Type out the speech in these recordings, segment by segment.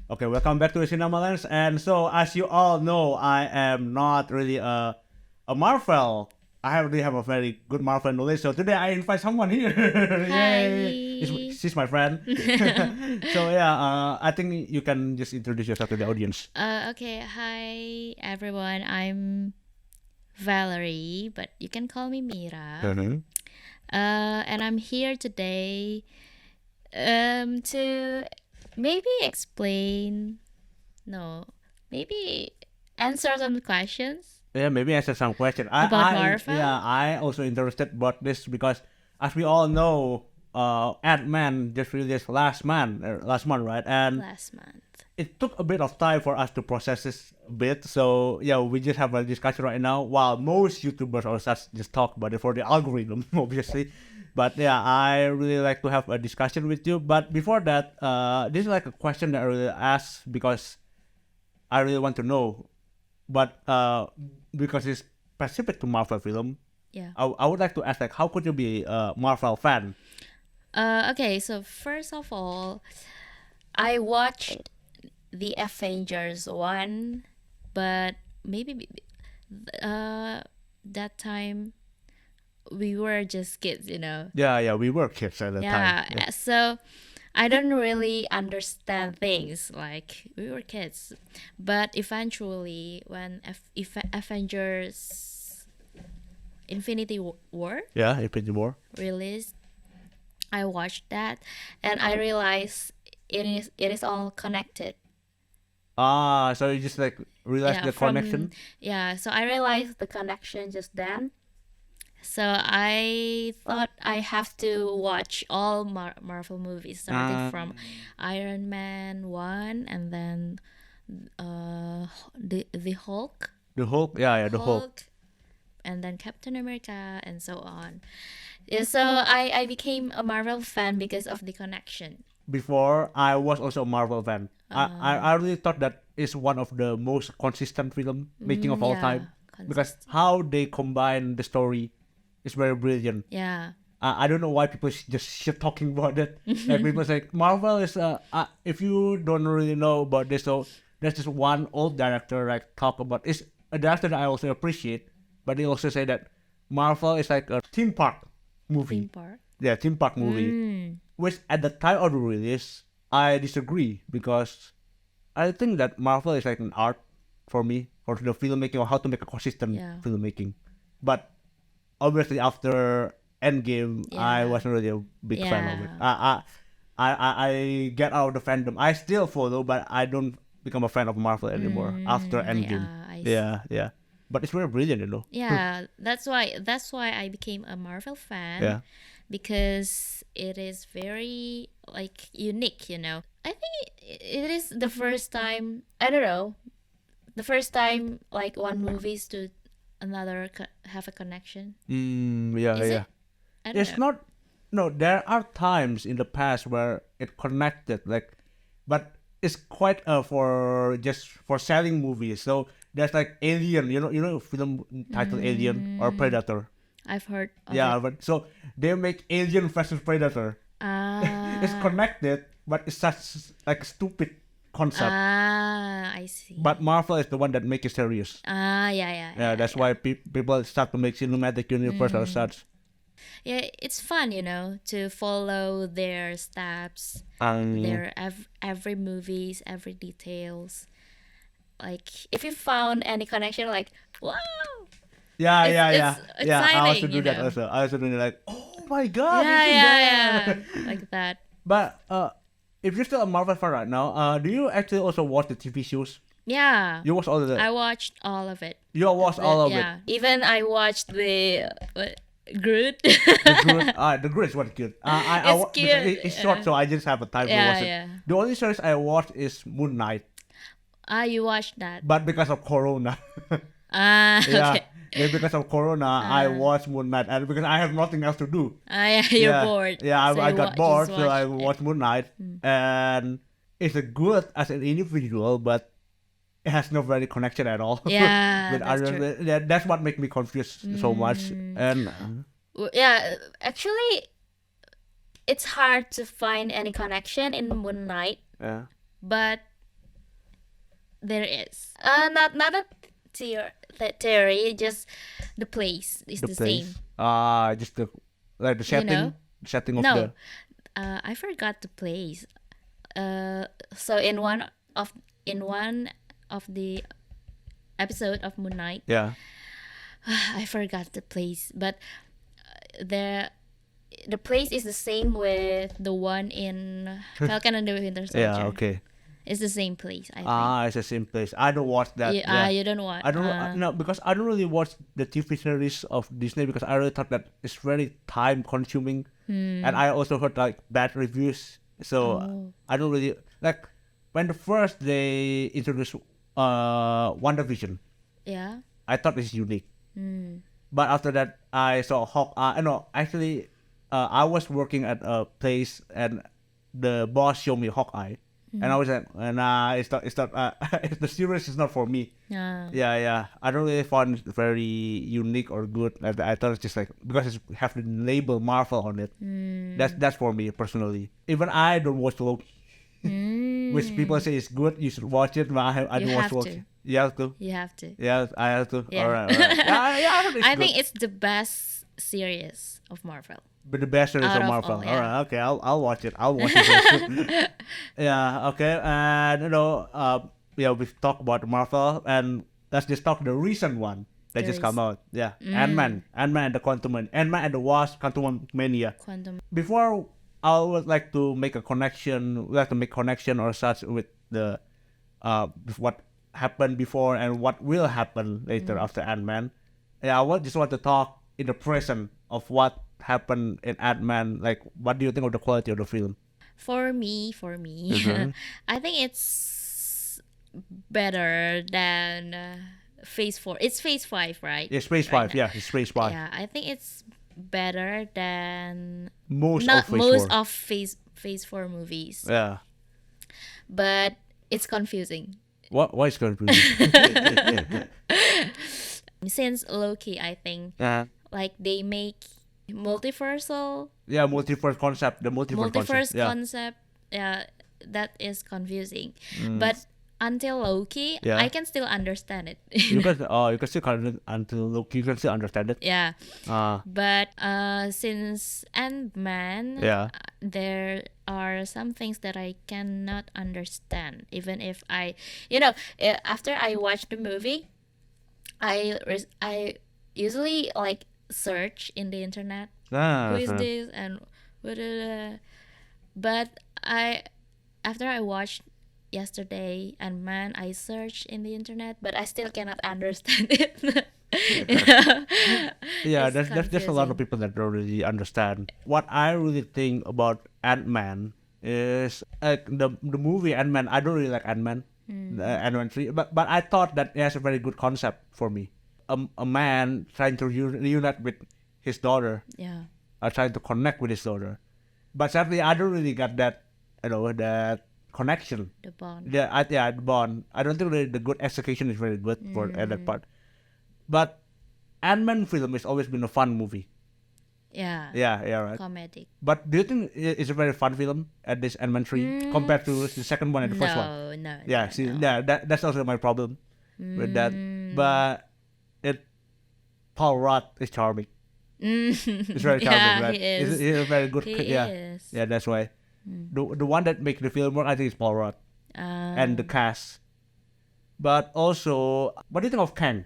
Okay, welcome back to the Cinema Lens. And so, as you all know, I am not really a Marvel. Really have a very good Marvel knowledge. So today I invite someone here. Yay! Hi. She's my friend. So yeah, I think you can just introduce yourself to the audience. Okay. Hi, everyone. I'm Valerie, but you can call me Myra. Mhm. And I'm here today to maybe explain, no, maybe answer some questions Yeah, maybe answer some question. about Marvel. I also interested about this because, as we all know, Ant-Man just released last month, right? And Last month. it took a bit of time for us to process this a bit. So yeah, we just have a discussion right now. While most YouTubers or such just talk about it for the algorithm, obviously. But yeah, I really like to have a discussion with you. But before that, this is like a question that I really ask because I really want to know. But because it's specific to Marvel film, Yeah. I would like to ask like, how could you be a Marvel fan? Okay. So first of all, I watched the Avengers one, but maybe that time we were just kids, Yeah, we were kids at the time. Yeah, so I don't really understand things like we were kids. But eventually, when Avengers Infinity War Yeah, Infinity War. released, I watched that and I realized it is all connected. So you just like realize the connection. So I realized the connection just then. So I thought I have to watch all Marvel movies, starting from Iron Man 1 and then the Hulk, The Hulk, yeah, the Hulk. and then Captain America, and so on. Yeah, so I became a Marvel fan because of the connection. Before, I was also a Marvel fan. I really thought that is one of the most consistent film making of all time because how they combine the story is very brilliant. Yeah. I don't know why people just shit talking about it. Like people say Marvel is if you don't really know about this, so there's just one old director like talk about it's a director that I also appreciate, but they also say that Marvel is like a theme park movie. Theme park. Yeah, theme park movie. Which at the time of the release, I disagree because I think that Marvel is like an art for me for the filmmaking or how to make a consistent filmmaking. But obviously after Endgame, I wasn't really a big fan of it. I get out of the fandom. I still follow, but I don't become a fan of Marvel anymore after Endgame. Yeah. But it's very brilliant. Yeah, that's why I became a Marvel fan. Yeah. Because it is very like unique. I think it is the first time, I don't know, the first time like one movies to another have a connection. Yeah. Is it? I don't It's know. not. No, there are times in the past where it connected, but it's quite for selling movies. So there's like Alien, film titled Alien or Predator. I've heard of Yeah, it. but so they make Alien versus Predator. It's connected, but it's such like a stupid concept. I see. But Marvel is the one that makes it serious. Yeah. That's why people start to make cinematic universe or such. Yeah, it's fun, to follow their steps, their every movies, every details. Like if you found any connection, like wow. Yeah. It's Yeah, I also exciting, do that also. I also do like, oh my god, this is Yeah, like that. But if you're still a Marvel fan right now, do you actually also watch the TV shows? Yeah, You watch all of I that? watched all of it. You watched all of it? Yeah, even I watched the Groot. The Groot is what good. It's cute. It's short, so I just have a time to watch it. Yeah. The only series I watched is Moon Knight, You watched that? but because of Corona. Okay. Yeah, because of Corona, I watched Moon Knight, and because I have nothing else to do. Yeah, you're bored. Yeah, So I you got bored, just so I watched it. watched Moon Knight, and it's a good as an individual, but it has no very connection at all. Yeah, with that's other, true. that's what makes me confused so much. And Yeah, actually, it's hard to find any connection in Moon Knight, yeah, but there is. Not a theory. Just the place is The the place. same. Just the like the You setting, know? setting of No, the. I forgot the place. So in one of the episode of Moon Knight, Yeah. I forgot the place, but the the place is the same with the one in Falcon and the Winter Yeah. Soldier. Okay. It's the same place, I think. It's the same place. I don't watch that. You, Yeah. you don't want. I don't no, because I don't really watch the TV series of Disney because I really thought that it's very time consuming, and I also heard like bad reviews. So I don't really like when the first they introduced WandaVision. Yeah. I thought it's unique, but after that I saw No, actually, I was working at a place and the boss showed me Hawkeye. And I was like, it's not, the series is not for me. Yeah. I don't really find it very unique or good. I thought it's just like, because it have the label Marvel on it. That's for me personally. Even I don't watch Loki, which people say is good. You should watch it, but I You don't watch have Loki. to. You have to. You have to. Yeah, I have to. Yeah. All right. Yeah, I heard it's I good. think it's the best series of Marvel. But the best series Out of of Marvel. all, yeah. All right, okay, I'll watch it. I'll watch it. Yeah, okay, and we've talked about Marvel, and let's just talk the recent one that just come out. Yeah, Ant-Man and the Quantumania, Ant-Man and the Wasp, Quantumania. Quantum. Before, I would like to make a connection, or such with the with what happened before and what will happen later after Ant-Man. Yeah, just want to talk in the present of what happened in Ant-Man. Like, what do you think of the quality of the film? For me, I think it's better than Phase 4. It's Phase 5, right? It's Phase Right 5. now. Yeah, it's Phase 5. Yeah, I think it's better than Most not of Phase most 4. of Phase 4 movies. Yeah. But it's confusing. Why is confusing? Since Loki, I think like they make multiversal Yeah, multiverse concept. The multiverse concept. Yeah. concept, that is confusing. But until Loki, Yeah. I can still understand it. You can still until Loki, you can still understand it. Yeah. Uh, But since Ant-Man, Yeah. there are some things that I cannot understand. Even if after I watch the movie, I usually like search in the internet who is this and what. But after I watched yesterday Ant-Man, I searched in the internet, but I still cannot understand it. Yeah, It's there's a lot of confusing. people that don't really understand. What I really think about Ant-Man is like the movie Ant-Man. I don't really like Ant-Man, the Ant-Man 3, but I thought that it has a very good concept for me. A man trying to reunite with his daughter, Yeah. trying to connect with his daughter, but sadly I don't really get that, that connection. The bond. The bond. I don't think the good execution is very good for that part. But Ant-Man film has always been a fun movie. Yeah. Yeah, right. Comedic. But do you think it's a very fun film at this Ant-Man 3 compared to the second one and the first one? No. Yeah, see, yeah, that's also my problem with that. But Paul Rudd is charming. It's very charming, Yeah, right? he is. He's a very good. He Yeah, is. yeah, that's why. The one that makes the film work, I think, is Paul Rudd and the cast. But also, what do you think of Kang?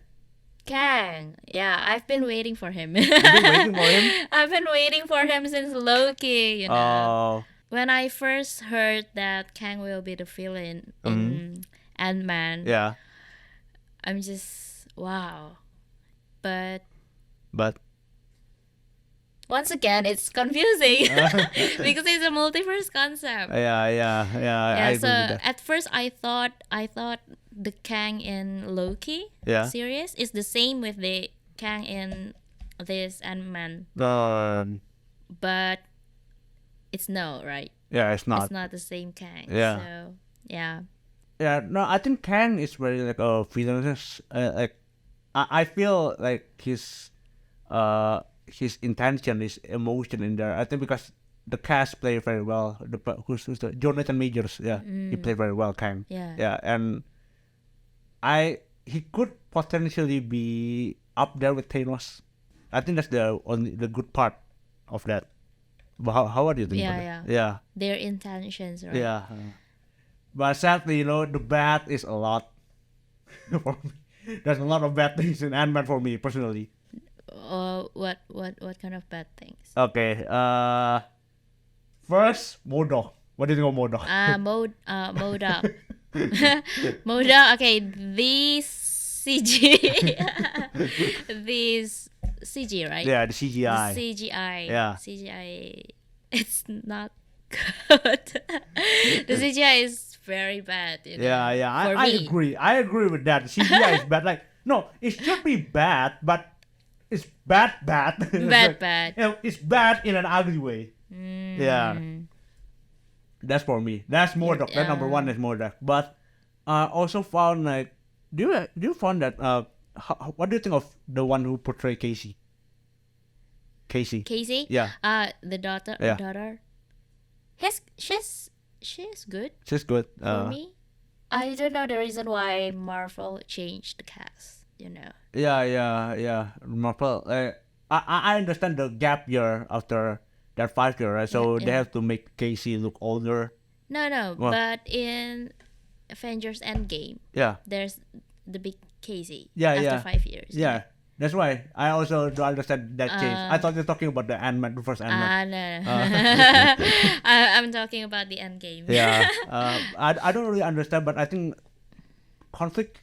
Kang. Yeah, I've been waiting for him. You've been waiting for him? I've been waiting for him since Loki, Oh, When I first heard that Kang will be the villain in Ant-Man, yeah. I'm just, wow. But But once again, it's confusing because it's a multiverse concept. yeah, I agree So with that. at first I thought the Kang in Loki Yeah. series is the same with the Kang in this Ant-Man, but it's no, right? Yeah, it's not. It's not the same Kang. Yeah. So yeah. Yeah, no, I think Kang is very like a villainous. Like, I feel like his intention, his emotion in there. I think because the cast play very well. Who's the Jonathan Majors? Yeah, he played very well, Kang. Yeah. Yeah, and he could potentially be up there with Thanos. I think that's the good part of that. But how do you think about Yeah. that? Yeah, Their intentions, right? yeah. But sadly, the bad is a lot for me. There's a lot of bad things in Ant-Man for me personally. What kind of bad things? Okay. First, Modok. What do you think of Modok? Moda. Moda. Okay, these CG. These CG, right? Yeah, the The CGI. CGI. Yeah. CGI. It's not good. The CGI is very bad. Yeah, yeah. For I me. agree. I agree with that. CGI is bad. Like, no, it should be bad, but it's bad. Bad. It's bad in an ugly way. Yeah. That's for me. That's Modok. That number one is Modok. But I also found like, do you find that what do you think of the one who portrayed Casey? Casey. Yeah. The daughter. Yeah. Daughter. She's good She's good. for me. I don't know the reason why Marvel changed the cast. Yeah. Marvel. I understand the gap year after that 5 year, right? So they have to make Casey look older. No. Well, But in Avengers Endgame, yeah. there's the big Casey. Yeah, after yeah. 5 years. Yeah. That's why I also don't understand that change. I thought you're talking about the Ant-Man, the first Ant-Man. No. I'm talking about the Endgame. Yeah. I don't really understand, but I think conflict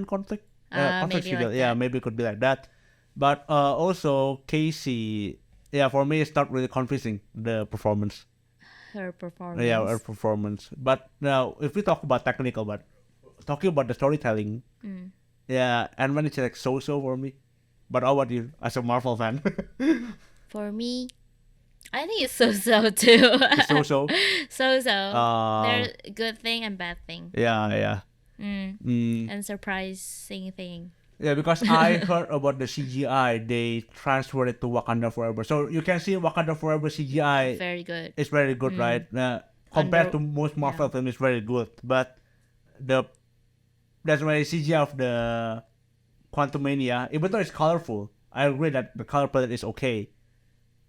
conflict. Conflict Maybe schedule. like Yeah, that. maybe it could be like that. But also Casey. Yeah, for me it's not really confusing the performance. Her performance. Yeah, her performance. But now, if we talk about technical, but talking about the storytelling, yeah, and when it's like so for me. But how about you, as a Marvel fan? For me, I think it's so too. It's so. So. Uh, There's good thing and bad thing. yeah. And surprising thing. Yeah, because I heard about the CGI, they transferred it to Wakanda Forever. So you can see Wakanda Forever CGI Very good. is very good, right? Compared to most Marvel films, it's very good. But that's why CGI of the Quantumania, even though it's colorful, I agree that the color palette is okay,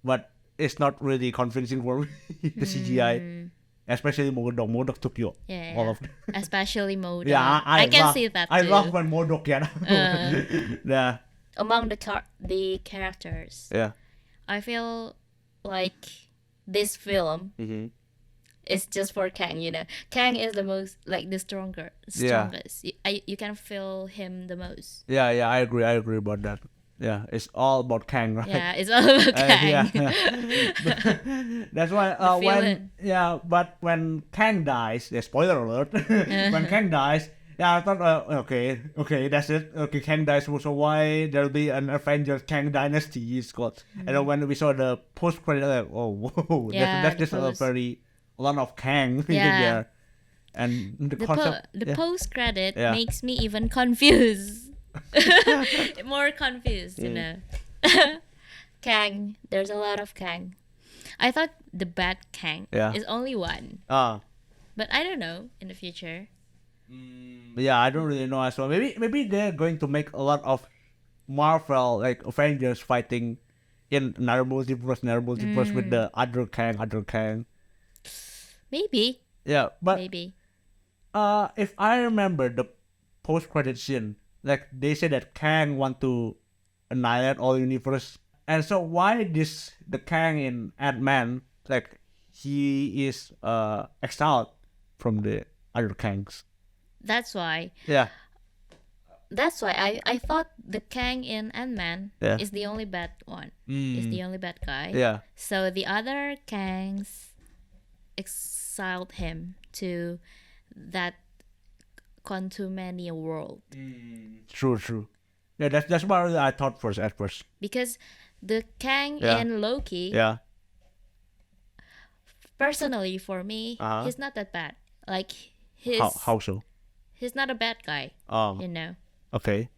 but it's not really convincing for me. The CGI, especially Modok. Modok took you all of. Especially Modok. Yeah, I can love, see that too. I love when Modok, yeah. Yeah. Among the characters, Yeah. I feel like this film is just for Kang. Kang is the most like the strongest. You can feel him the most. Yeah, I agree about that. Yeah, it's all about Kang, right? Yeah, it's all about Kang. Yeah. That's why Feel it. but when Kang dies, spoiler alert. When Kang dies, yeah, I thought okay, that's it. Okay, Kang dies, so why there'll be an Avengers Kang Dynasty is called. And then when we saw the post credit, like, oh whoa, Yeah, that's the just a post. lot of Kang Yeah. there. And the concept, The post credit Yeah. makes me even confused. More confused, Kang. There's a lot of Kang. I thought the bad Kang Yeah. is only one, ah. but I don't know in the future. Yeah, I don't really know as well. Maybe they're going to make a lot of Marvel like Avengers fighting in another multiverse with the other Kang. Maybe. Yeah, but Maybe. if I remember the post credit scene, like they said that Kang want to annihilate all universe, and so why the Kang in Ant-Man, like he is exiled from the other Kangs. That's why. Yeah. That's why I thought the Kang in Ant-Man Yeah. is the only bad one. Is the only bad guy. Yeah. So the other Kangs exiled him to that Quantumania world. True. Yeah, that's what I thought at first. Because the Kang Yeah. in Loki, Yeah. personally for me, Uh-huh. he's not that bad. Like How so? he's not a bad guy. Oh. Okay.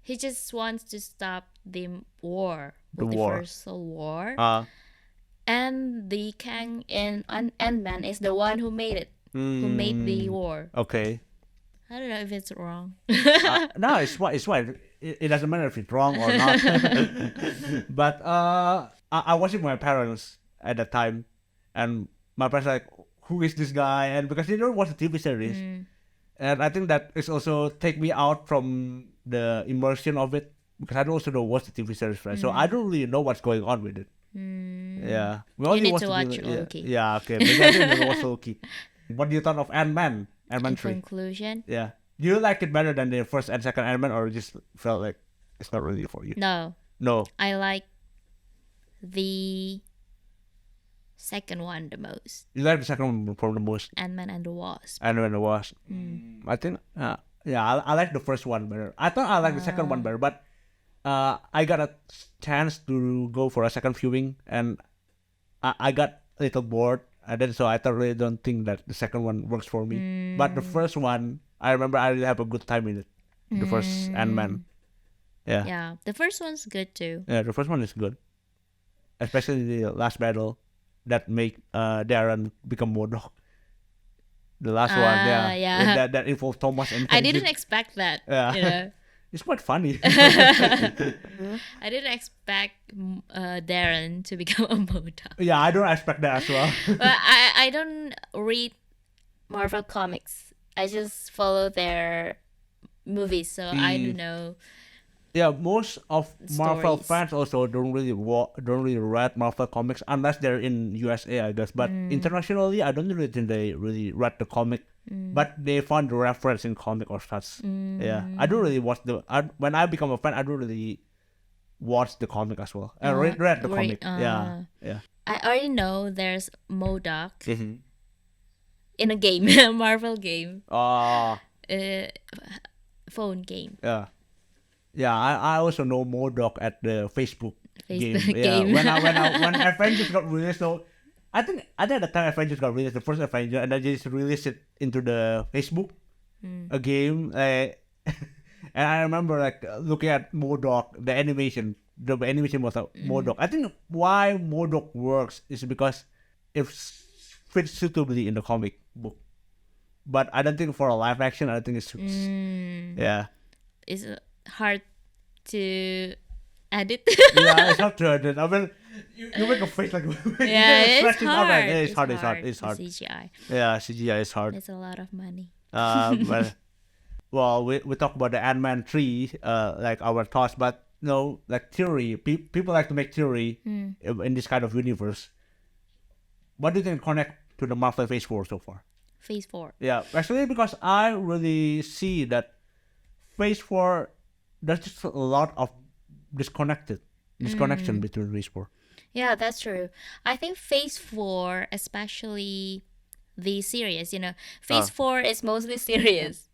He just wants to stop the war, The war. multiversal war. Uh. And the Kang in Ant-Man is the one who made it, who made the war. Okay. I don't know if it's wrong. No, it's what it's what it doesn't matter if it's wrong or not. But I was with my parents at that time, and my parents like, who is this guy? And because they don't watch the TV series, and I think that is also take me out from the immersion of it because I also don't watch the TV series, right? So I don't really know what's going on with it. Yeah, we You only need watch to the watch TV Loki. Yeah, okay. Maybe I didn't watch Loki. What do you thought of Ant-Man? Ant-Man In 3? conclusion, Yeah. Do you like it better than the first and second Ant-Man, or just felt like it's not really for you? no, No. I like the second one the most. You like the second one for the most? Ant-Man and the Wasp. Ant-Man and Wasp. I think, yeah, I like the first one better. I thought I liked the second one better, but I got a chance to go for a second viewing, and I got a little bored. And then so I really don't think that the second one works for me. But the first one, I remember I really have a good time in it. The first Ant-Man. Yeah. Yeah, the first one's good too. Yeah, the first one is good. Especially the last battle that make Darren become Modok. The last one, yeah. Yeah. That involved Thomas and I Kendrick. didn't expect that. Yeah. You know? It's quite funny. I didn't expect Darren to become a Modok. Yeah, I don't expect that as well. But I don't read Marvel comics. I just follow their movies, so I don't know. Yeah, most of Marvel Stories. fans also don't really read Marvel comics unless they're in USA, I guess. But internationally, I don't really think they really read the comic. But they found the reference in comic or such. Yeah, I don't really watch when I become a fan, I don't really watch the comic as well. I read the comic. Yeah. I already know there's Modok Mm-hmm. in a game, a Marvel game, phone game. Yeah. Yeah, I also know Modok at the Facebook game. Facebook Yeah, game. when Avengers got released, so I think at the time Avengers got released, the first Avenger, and I just released it into the Facebook, a game. And I remember like looking at Modok, the animation. The animation was Modok. I think why Modok works is because it fits suitably in the comic book. But I don't think for a live action, I think it's yeah. It's hard to edit. Yeah, it's hard to edit. I mean, you make a face like Yeah, it's stretching out, hard. like, it's hard. It's hard. CGI. Yeah, CGI is hard. It's a lot of money. But well, we talk about the Ant-Man 3, like our thoughts, but no, like theory. People like to make theory in this kind of universe. What do you think connect to the Marvel Phase 4 so far? Phase 4. Yeah, actually, because I really see that Phase 4, there's just a lot of disconnection between Phase 4. Yeah, that's true. I think Phase 4, especially the series, Phase 4 is mostly serious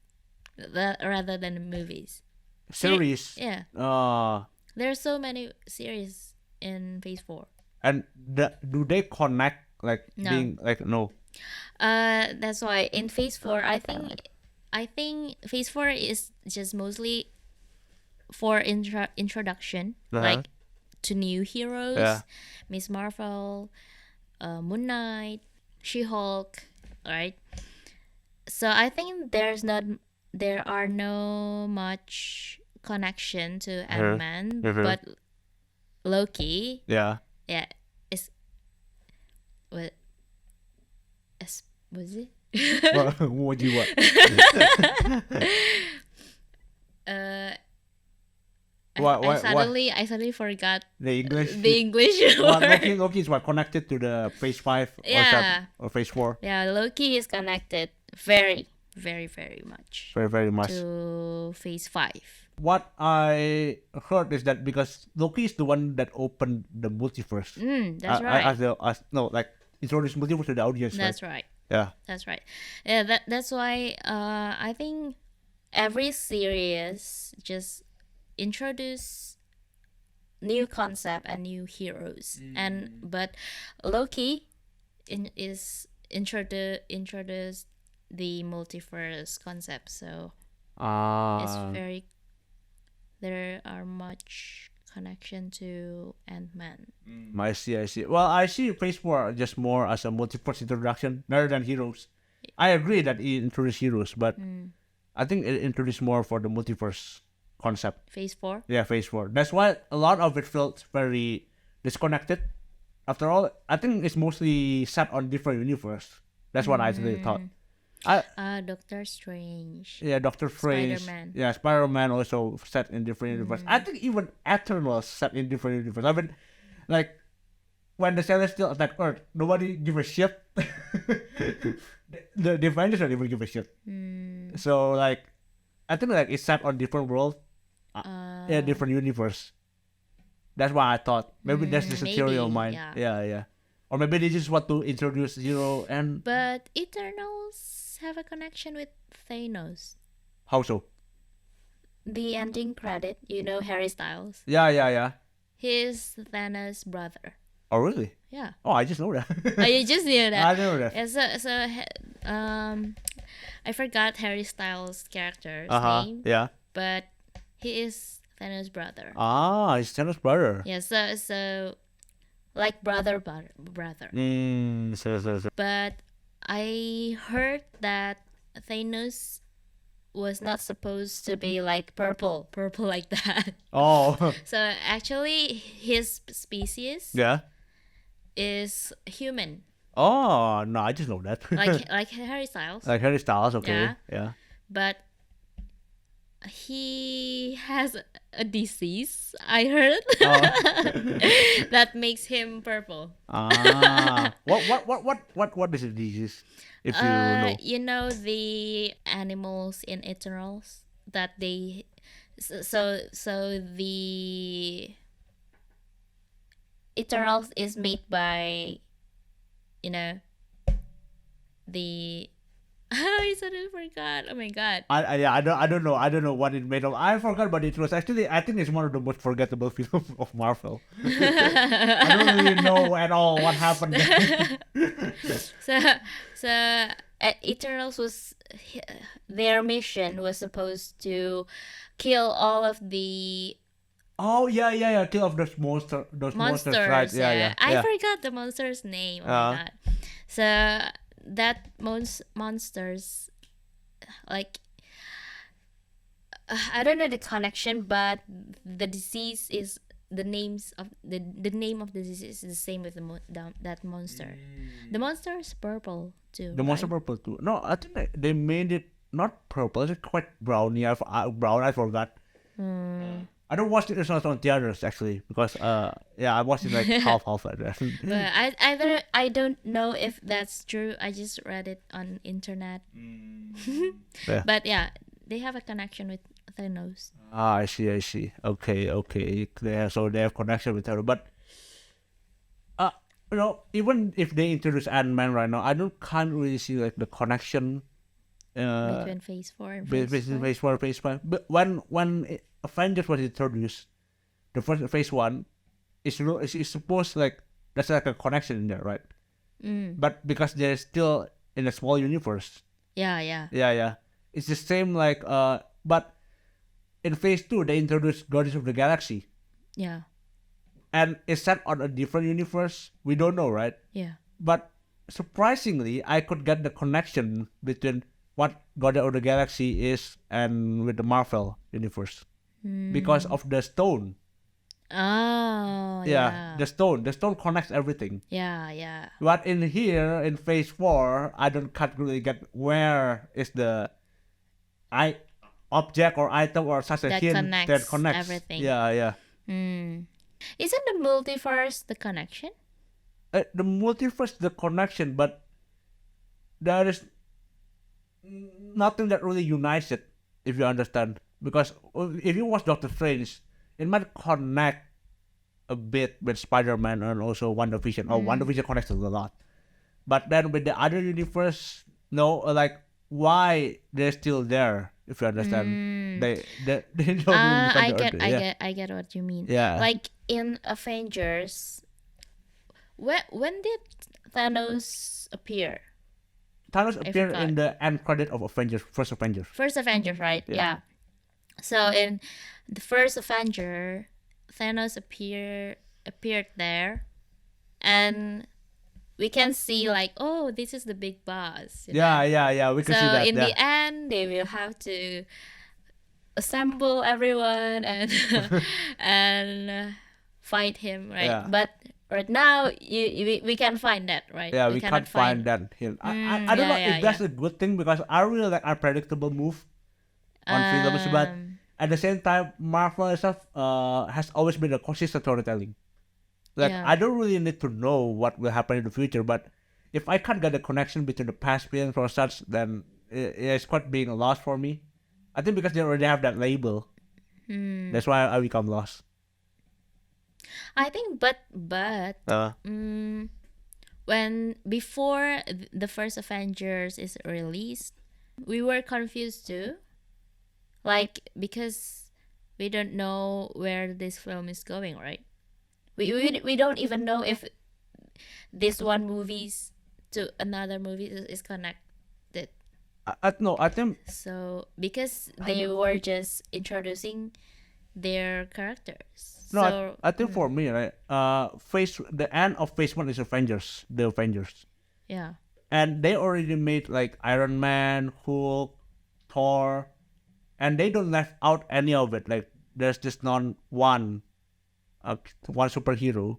rather than the movies. Series? Yeah. There are so many series in Phase 4. And do they connect, like, No. being, like, no? That's why in Phase 4, I think Phase 4 is just mostly for introduction, like to new heroes, Yeah. Miss Marvel, Moon Knight, She-Hulk, right? So I think there are no much connection to Ant-Man, but Loki, Yeah. yeah, was it? What do you want? I suddenly forgot The English? the English word. Loki is what, connected to the Phase 5 Yeah. or Phase 4? Yeah, Loki is connected very, very, very much Very, very much. to Phase 5. What I heard is that because Loki is the one that opened the multiverse. That's right. Introduced multiverse to the audience. That's right. Yeah. That's right. Yeah, that's why I think every series just introduce new concept and new heroes, but Loki is introduce the multiverse concept, so it's very there are much connection to Ant-Man. I see. Well, I see Phase 4 just more as a multiverse introduction rather than heroes. I agree that he introduced heroes, but I think it introduced more for the multiverse concept. Phase 4. Yeah, Phase 4. That's why a lot of it felt very disconnected. After all, I think it's mostly set on different universe. That's what I really thought. Doctor Strange. Yeah, Doctor Strange. Spider-Man. Yeah, Spider-Man also set in different universe. I think even Eternals set in different universe. I mean, like when the Celestial attack Earth, nobody give a shit. the Avengers don't even give a shit. So like, I think like it's set on different world, yeah, different universe. That's why I thought maybe that's just a theory of mine. Yeah. Or maybe they just want to introduce Zero and. But Eternals have a connection with Thanos. How so? The ending credit, Harry Styles. Yeah. He's Thanos' brother. Oh really? Yeah. Oh, I just know that. Oh, you just knew that. I know that. I forgot Harry Styles' character's name. Yeah. But he is Thanos' brother. He's Thanos' brother. Yeah. So like brother. So. But I heard that Thanos was not supposed to be like purple like that. Oh. So actually, his species is human. Oh no, I just know that. like Harry Styles. Like Harry Styles, okay. Yeah. But he has a disease, I heard, that makes him purple. What is the disease? If you know. You know the animals in Eternals that they, so the Eternals is made by, the. I suddenly forgot. Oh my god. I don't know what it made of. I forgot, but it was actually, I think it's one of the most forgettable films of Marvel. I don't really know at all what happened. So Eternals was, their mission was supposed to kill all of the. Oh yeah. Kill off those monsters, right? Yeah. I forgot the monster's name. Oh my god. So that monsters, like, I don't know the connection, but the disease is the names of the name of the disease is the same with that monster. The monster is purple too. The monster purple too. No, I think they made it not purple. It's quite browny. Brown. I forgot. I don't watch it on theaters actually because I watched it like half like that. But I don't know if that's true. I just read it on internet. Yeah. But yeah, they have a connection with Thanos. I see. Okay. So they have connection with her, but even if they introduce Ant-Man right now, can't really see like the connection between Phase 4 and Phase 4, Phase 5. But when Avengers was introduced, the first Phase 1 is supposed like there's like a connection in there, right? But because they're still in a small universe. Yeah. It's the same like but in Phase 2 they introduced Guardians of the Galaxy. Yeah. And it's set on a different universe. We don't know, right? Yeah. But surprisingly, I could get the connection between what Guardians of the Galaxy is and with the Marvel universe because of the stone. Oh, yeah. The stone connects everything. Yeah. But in here, in Phase 4, can't really get where is the object or item or such a hint that connects everything. Yeah. Isn't the multiverse the connection? The multiverse the connection, but there is nothing that really unites it, if you understand. Because if you watch Doctor Strange, it might connect a bit with Spider-Man and also WandaVision. WandaVision connects a lot. But then with the other universe, no, like why they're still there, if you understand. They don't really I get what you mean. Yeah. Like in Avengers, when did Thanos appear? Thanos appeared in the end credit of Avengers, first Avengers. First Avengers, right? Yeah. So in the first Avenger, Thanos appeared there, and we can see like, oh, this is the big boss. Yeah. We can see So that. in the end, they will have to assemble everyone and and fight him, right? Yeah. But right now, we can find that, right? Yeah, We we can't cannot find find. that hint. I don't know if Yeah. that's a good thing because I really like unpredictable move on films, but at the same time, Marvel itself has always been a consistent storytelling. Like Yeah. I don't really need to know what will happen in the future, but if I can't get a connection between the past films or such, then it's quite being lost for me. I think because they already have that label, that's why I become lost. I think, but when before the first Avengers is released, we were confused too. Like, because we don't know where this film is going, right? We don't even know if this one movies to another movie is connected. No, I think So because they were just introducing their characters. no, So I think for me, right, the end of phase one is the Avengers. yeah. And they already made like Iron Man, Hulk, Thor, and they don't left out any of it. Like there's just not one superhero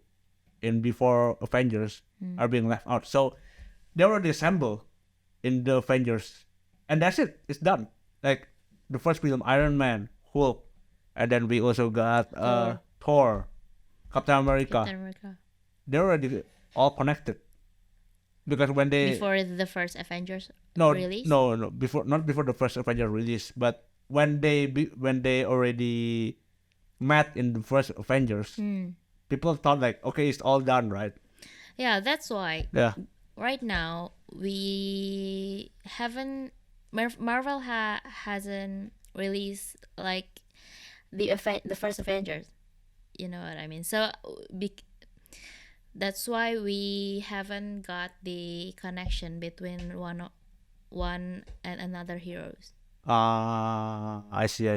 in before Avengers are being left out. So they already assemble in the Avengers, and that's it. It's done. Like the first film, Iron Man, Hulk, and then we also got Thor, Captain America. Captain America. They're already all connected. Because when they before the first Avengers no release? no before not before the first Avengers release, but when they already met in the first Avengers, people thought like, okay, it's all done, right? Yeah, that's why Yeah. right now we haven't Marvel hasn't released like the first Avengers. You know what I mean? So that's why we haven't got the connection between one and another heroes. I see.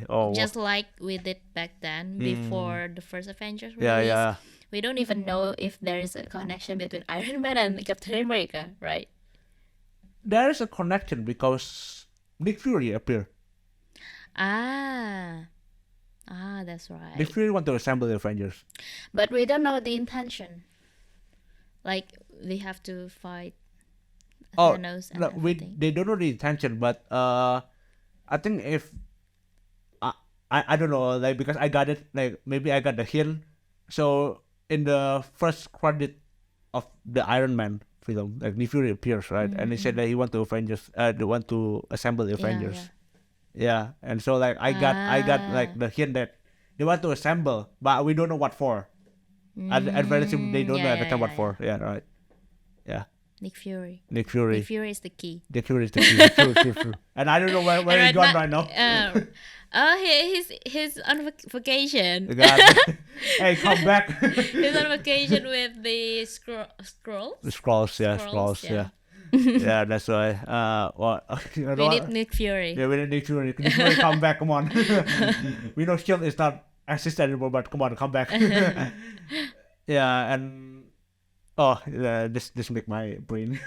Oh, Just like we did back then before the first Avengers yeah, release. yeah. We don't even know if there is a connection between Iron Man and Captain America, right? There is a connection because Nick Fury appeared. That's right. Nick Fury want to assemble the Avengers. But we don't know the intention. Like they have to fight Thanos and everything. They don't know the intention, but I think if I don't know, like because I got it, like maybe I got the hint. So in the first credit of the Iron Man film, like Nick Fury appears, right? And he said that he want to they want to assemble the Avengers. Yeah, and so like I got like the hint that they want to assemble, but we don't know what for. At very soon they don't know at the time what for. Yeah, right. Yeah. Nick Fury. Nick Fury. Nick Fury is the key. Nick Fury is the key. True. And I don't know where he's gone right now. He's on vacation. Hey, come back. He's on vacation with the scrolls. The scrolls, yeah. Yeah, that's why. We need Nick Fury. Yeah, we need Nick Fury. Nick Fury, come back, come on. We know Shield is not exist anymore, but come on, come back. Yeah, and this make my brain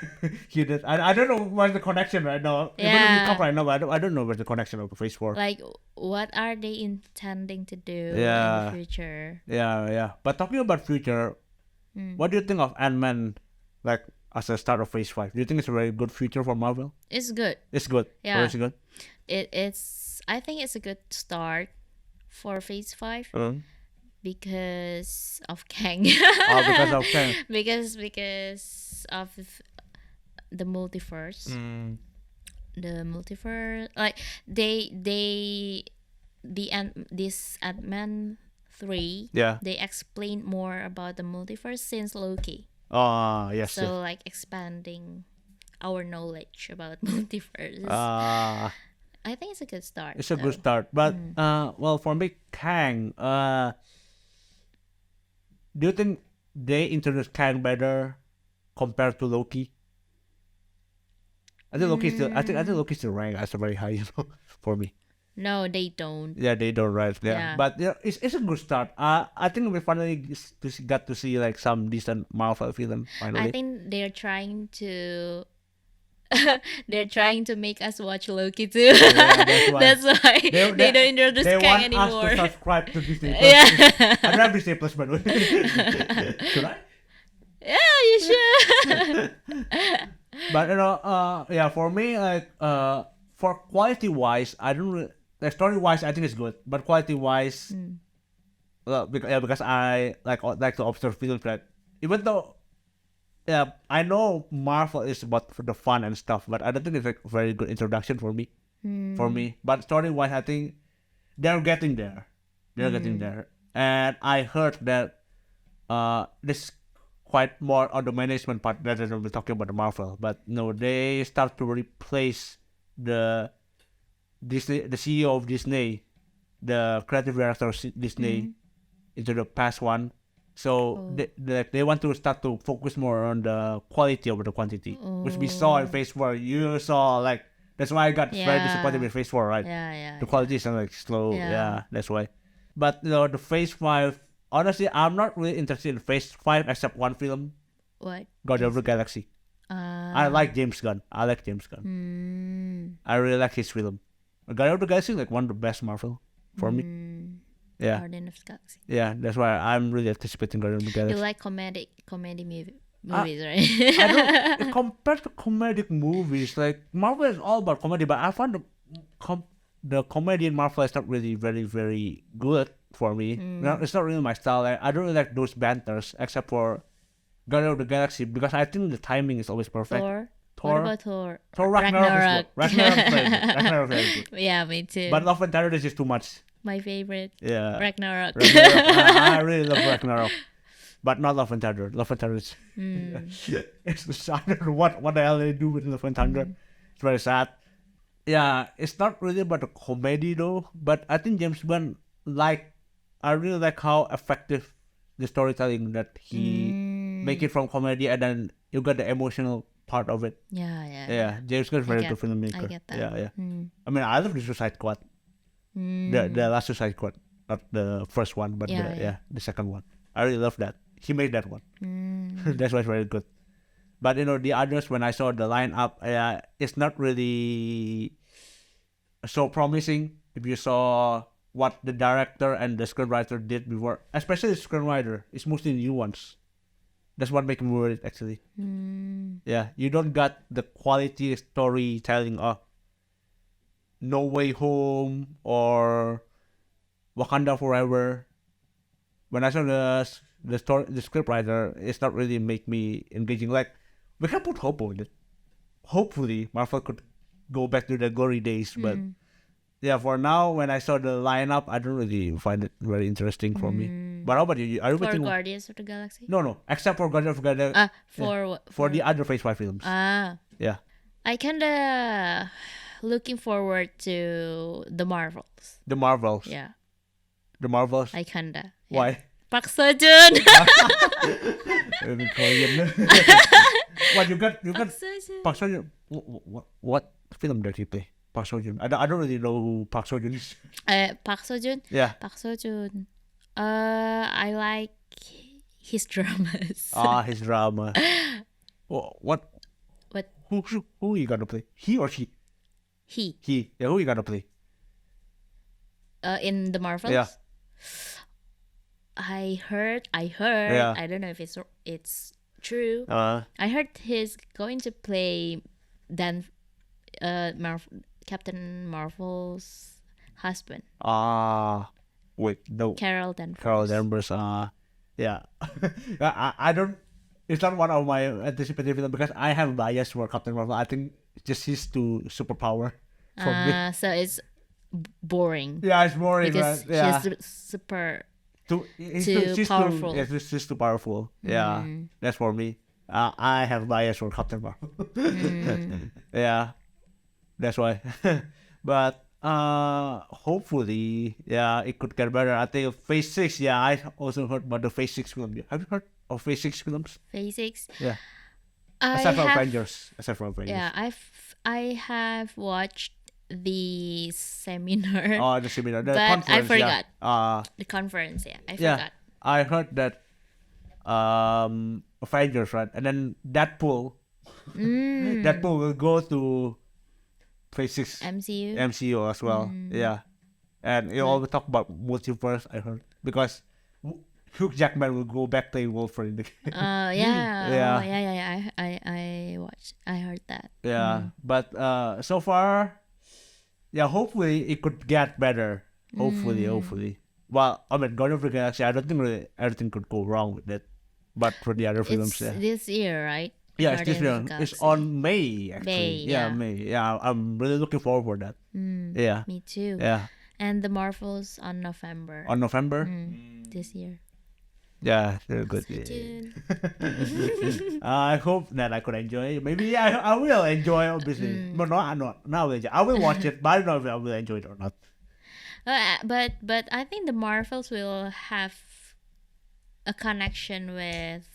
heated. I don't know what's the connection right now. Yeah. Even if we come right now, but I don't know what's the connection of the Phase 4. Like, what are they intending to do in the future? Yeah. But talking about future, what do you think of Ant-Man, like, as a start of Phase 5? Do you think it's a very good future for Marvel? It's good. It's good. Yeah. Oh, it's good? I think it's a good start for Phase 5. Because of Kang. Because of Kang. because of the multiverse. The multiverse, like this Ant-Man 3. Yeah. They explain more about the multiverse since Loki. Yes. So like expanding our knowledge about multiverse. I think it's a good start. It's a good start, but well, for me, Kang. Do you think they introduced Kang better compared to Loki? I think Loki's still. I think Loki's still ranked as a very high, for me. No, they don't. Yeah, they don't, right? Yeah, Yeah. but yeah, it's a good start. I think we finally got to see like some decent Marvel film I finally. think they're trying to they're trying to make us watch Loki too. Yeah, that's why. That's why they don't introduce They Kang want us anymore. to subscribe to Disney Plus. Yeah. I don't have Disney Plus, by the way. Should I? Yeah, you should. But yeah, for me, like for quality wise, I don't really, like story wise, I think it's good. But quality wise, well, because I like to observe films that even though yeah, I know Marvel is about for the fun and stuff, but I don't think it's like a very good introduction for me. For me, but story wise, I think they're getting there. They're getting there, and I heard that this quite more on the management part rather than we're talking about the Marvel. But no, they start to replace the Disney, the CEO of Disney, the creative director of Disney, into the past one. So they want to start to focus more on the quality over the quantity, which we saw in Phase 4. You saw like that's why I got very disappointed with Phase 4, right? Yeah. The quality is like slow. Yeah. Yeah, that's why. But the Phase 5, honestly, I'm not really interested in Phase 5 except one film, What? Guardians of the Galaxy. I like James Gunn. I like James Gunn. I really like his film. Guardians of the Galaxy is like one of the best Marvel for me. Yeah. Guardians of the Galaxy. Yeah, that's why I'm really anticipating Guardians of the Galaxy. You like comedy movies, right? I don't compared to comedic movies, like Marvel is all about comedy, but I find the comedy in Marvel is not really very, very good for me. No, it's not really my style. I don't really like those banters except for Guardians of the Galaxy because I think the timing is always perfect. Thor. What about Thor? Thor Ragnarok. Ragnarok very good. Yeah, me too. But Love and Thunder is just too much. My favorite. Yeah. Ragnarok. I really love Ragnarok. But not Love and Thunder. Love and Thunder is it's I don't know what the hell they do with Love and Thunder. It's very sad. Yeah, it's not really about the comedy though. But I think James Gunn I really like how effective the storytelling that he make it from comedy and then you got the emotional part of it. Yeah. James Gunn is very good filmmaker. I get that. Yeah. I mean, I love the Suicide Squad. The last Suicide Squad, not the first one, but the second one. I really love that. He made that one. That's why it's very good. But the others, when I saw the lineup, it's not really so promising. If you saw what the director and the screenwriter did before, especially the screenwriter, it's mostly new ones. That's what makes me worried, actually. Yeah, you don't got the quality storytelling of No Way Home or Wakanda Forever. When I saw the scriptwriter, it's not really make me engaging. Like, we can put hope on it. Hopefully, Marvel could go back to the glory days. But yeah, for now, when I saw the lineup, I don't really find it very interesting for me. But how about you? Are you For waiting? Guardians of the Galaxy? No. Except for Guardians of the Galaxy. For the other Phase 5 films. Yeah. I kinda looking forward to the Marvels. The Marvels. Yeah. The Marvels. I kinda. Why? Park Seo-joon. Korean. What you got? Park Seo-joon. What film did he play? Park Seo-joon. I don't really know who Park Seo-joon is. Park Seo-joon. Yeah. Park Seo-joon. I like his dramas. His drama. What? What? Who you gonna play? He or she? He. Yeah, who you gonna play? In the Marvels. Yeah. I heard. Yeah. I don't know if it's true. I heard he's going to play Captain Marvel's husband. Wait, no. Carol Danvers. Carol Danvers. Yeah. I don't. It's not one of my anticipated films because I have bias for Captain Marvel. I think just he's too superpower for me. So it's boring. Yeah, it's boring. Because right? Yeah. she's super. She's powerful. She's too powerful. Yeah, that's for me. I have bias for Captain Marvel. Yeah, that's why. But hopefully, yeah, it could get better. I think Phase 6. Yeah, I also heard about the Phase 6 film. Have you heard of Phase 6 films? Phase 6. Yeah. Aside from Avengers. Yeah, I have watched the seminar, Oh, the seminar, the but I conference. forgot Yeah. the conference. Yeah, I Yeah. forgot. I heard that Avengers, right? And then Deadpool. Deadpool will go to Phase 6 MCU. MCU as well. Yeah. And you all Good. will talk about multiverse, I heard. Because Hugh Jackman will go back playing Wolverine. Yeah. Oh, Yeah. yeah. I watched. I heard that. Yeah. But so far, yeah, hopefully it could get better. Hopefully. Well, I mean, Guardians of the Galaxy, I don't think really anything could go wrong with it. But for the other films, It's yeah. this year, right? Yeah, it's this Guardians of year. the It's Galaxy. on May, actually. May, yeah. May. Yeah, I'm really looking forward for that. Yeah. Me too. Yeah. And the Marvels on November On November? this year. Yeah, they're good. Stay Yeah. tuned. I hope that I could enjoy it. Maybe I will enjoy it, obviously. But no, I'm not. No, I will watch it, but I don't know if I will enjoy it or not. But I think the Marvels will have a connection with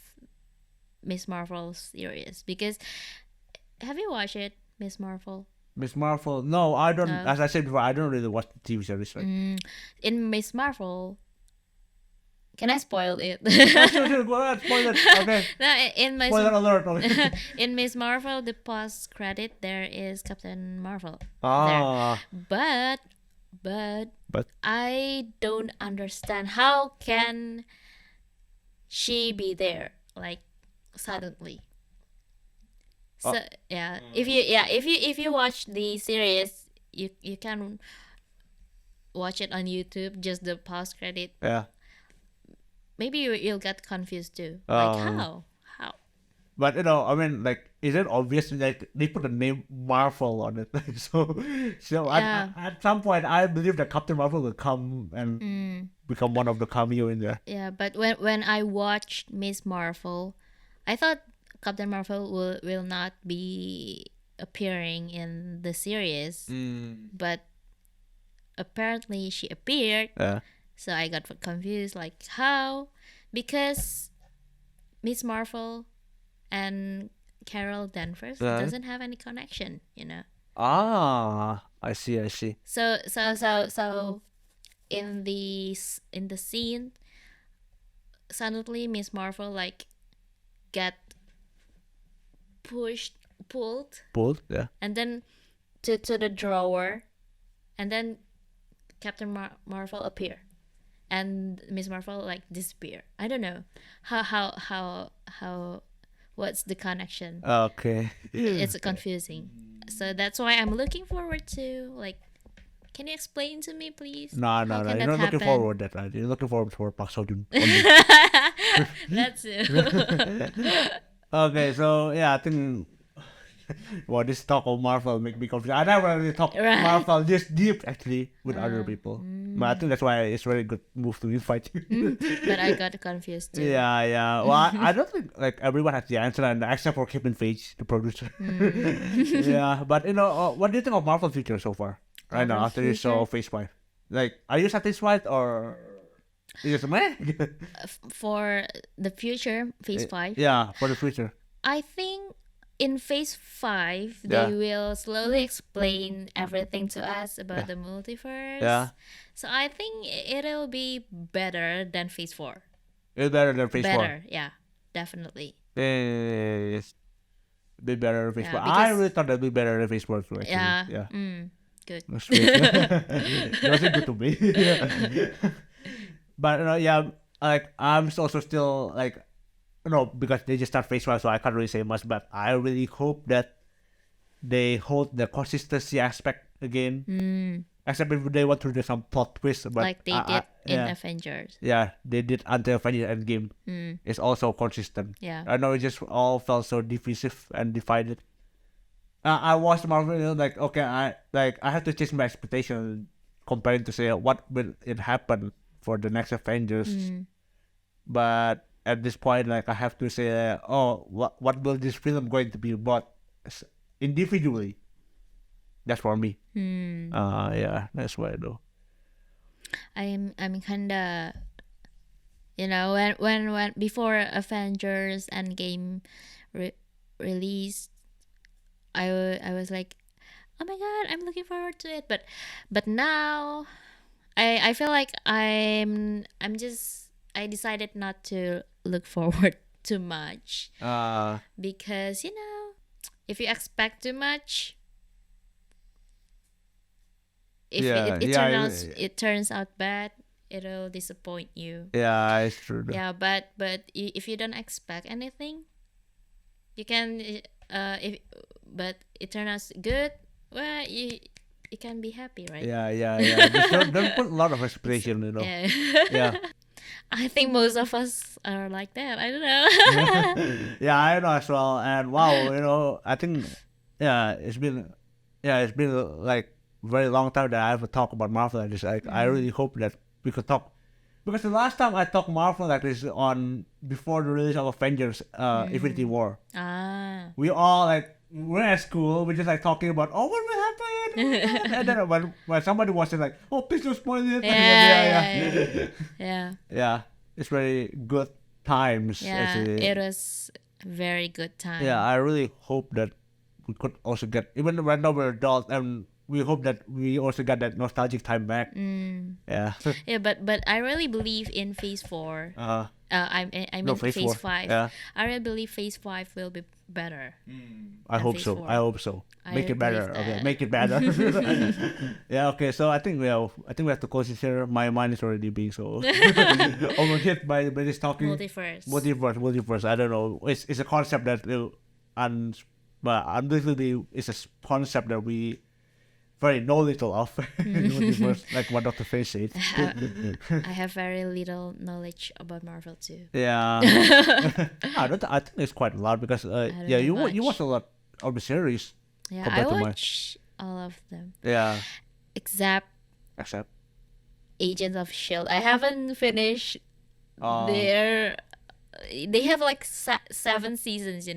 Miss Marvel's series, because have you watched it, Miss Marvel? Miss Marvel? No, I don't. No. As I said before, I don't really watch the TV series. Right? In Miss Marvel, can I spoil it? Sure, go ahead, spoil it. Okay. No, in Miss Spoiler alert. Okay. in Miss Marvel, the post credit there is Captain Marvel. Ah. There. But I don't understand how can she be there like suddenly. So yeah, if you watch the series, you can watch it on YouTube, just the post credit. Yeah. Maybe you'll get confused too. Like how? But I mean, like, is it obvious? Like, they put the name Marvel on it, so Yeah. at some point, I believe that Captain Marvel will come and become one of the cameo in there. Yeah, but when I watched Miss Marvel, I thought Captain Marvel will not be appearing in the series, but apparently she appeared. Yeah. So I got confused, like how? Because Miss Marvel and Carol Danvers doesn't have any connection, Ah, I see. So in the scene, suddenly Miss Marvel like get pulled, yeah. and then to the drawer, and then Captain Marvel appear, and Miss Marvel like disappear. I don't know how what's the connection. Okay. It's confusing, so that's why I'm looking forward to, like, can you explain to me, please? No. How You're can not that looking happen? forward to that, right? You're looking forward for Park Seo-joon. That's it. Okay, so yeah, I think this talk of Marvel make me confused. I never really talk Right. Marvel this deep actually with other people. But I think that's why it's very good move to invite you. But I got confused too. Yeah. Well, I don't think like everyone has the answer, and except for Kevin Feige, the producer. Yeah, but what do you think of Marvel future so far? Right now, Marvel after you saw Phase 5, like, are you satisfied or is it meh? For the future, Phase 5, Yeah, for the future. I think in Phase 5, Yeah. they will slowly explain everything to us about the multiverse. Yeah. So I think it'll be better than Phase 4. It's better than Phase 4. Better, yeah, definitely. Yes. Be better than Phase 4. Yeah, I because- really thought that'd be better than Phase 4 too, actually. Yeah. Yeah. Good. That's sweet. That's good to me. But yeah, like, I'm also still like, because they just start Phase 5, so I can't really say much. But I really hope that they hold the consistency aspect again. Except if they want to do some plot twist, but Like they did in yeah. Avengers. Yeah, they did until Avengers Endgame. It's also consistent. Yeah. I know it just all felt so divisive and divided. I watched Marvel, like, okay, I have to change my expectation comparing to say what will it happen for the next Avengers. But at this point, like, I have to say, what will this film going to be about individually? That's for me. Yeah, that's what I do. I'm kinda, when before Avengers Endgame released, I was like, oh my god, I'm looking forward to it. But now I feel like I decided not to look forward too much because if you expect too much, if Yeah, it turns out bad, it'll disappoint you. yeah, it's true. Yeah, but if you don't expect anything, you can if but it turns out good, well, you can be happy, right? Yeah. Just don't put a lot of expectation, Yeah. Yeah. I think most of us are like that. I don't know. Yeah, I know as well. And wow, I think, yeah, it's been like very long time that I haven't talked about Marvel like this. I really hope that we could talk, because the last time I talked Marvel like this on before the release of Avengers, Infinity War. We all like we're at school. We're just like talking about what will happen, and then when somebody was just like, oh, please don't spoil it. Yeah. It's very good times. Yeah, Actually. it was very good time. Yeah, I really hope that we could also get, even when we're adults, and we hope that we also got that nostalgic time back. Yeah. Yeah, but I really believe in Phase 4. I mean No, Phase 4. 5. Yeah. I really believe Phase 5 will be better. I hope Phase so. 4. I hope so. I Make it better. believe Okay, that. make it better. Yeah. Okay. So I think we have to close this here. My mind is already being so overhit by this talking. Multiverse. I don't know. It's a concept that but unbelievably, it's a concept that we very know little of. Multiverse, like what Dr. Face said. I have very little knowledge about Marvel too. Yeah. I think it's quite a lot because you watch a lot of the series. Yeah, I watch all of them. Yeah. Except Agents of Shield. I haven't finished their. They have like 7 seasons,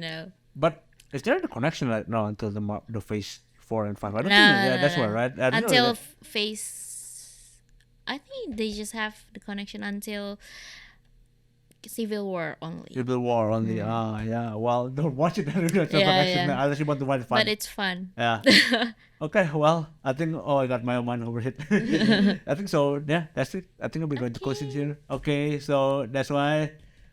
But is there a connection right now until the Phase 4 and 5? I don't think that's one, right? Until Phase, I think they just have the connection until Civil War only. Yeah. Well, don't watch it. Unless you want to watch it fun. But it's fun. Yeah. Okay. Well, I think. Oh, I got my mind overhit. I think so. Yeah, that's it. I think we're going to close it here. Okay. So that's why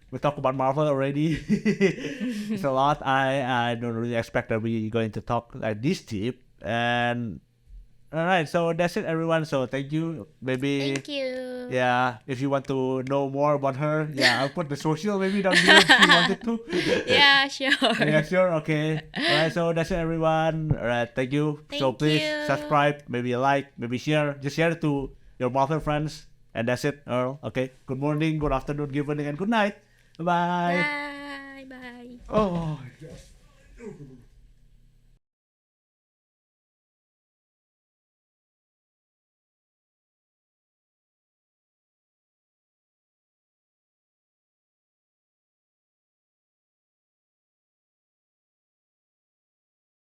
we talk about Marvel already. It's a lot. I don't really expect that we're going to talk like this deep. And all right, so that's it, everyone. So thank you, maybe. Thank you. Yeah, if you want to know more about her, I'll put the social maybe down here if you wanted to. Yeah, sure. Yeah, sure. Okay. All right, so that's it, everyone. All right, thank you. So please subscribe, maybe like, maybe share. Just share it to your Marvel friends, and that's it. Okay. Good morning, good afternoon, good evening, and good night. Bye. Bye. Oh.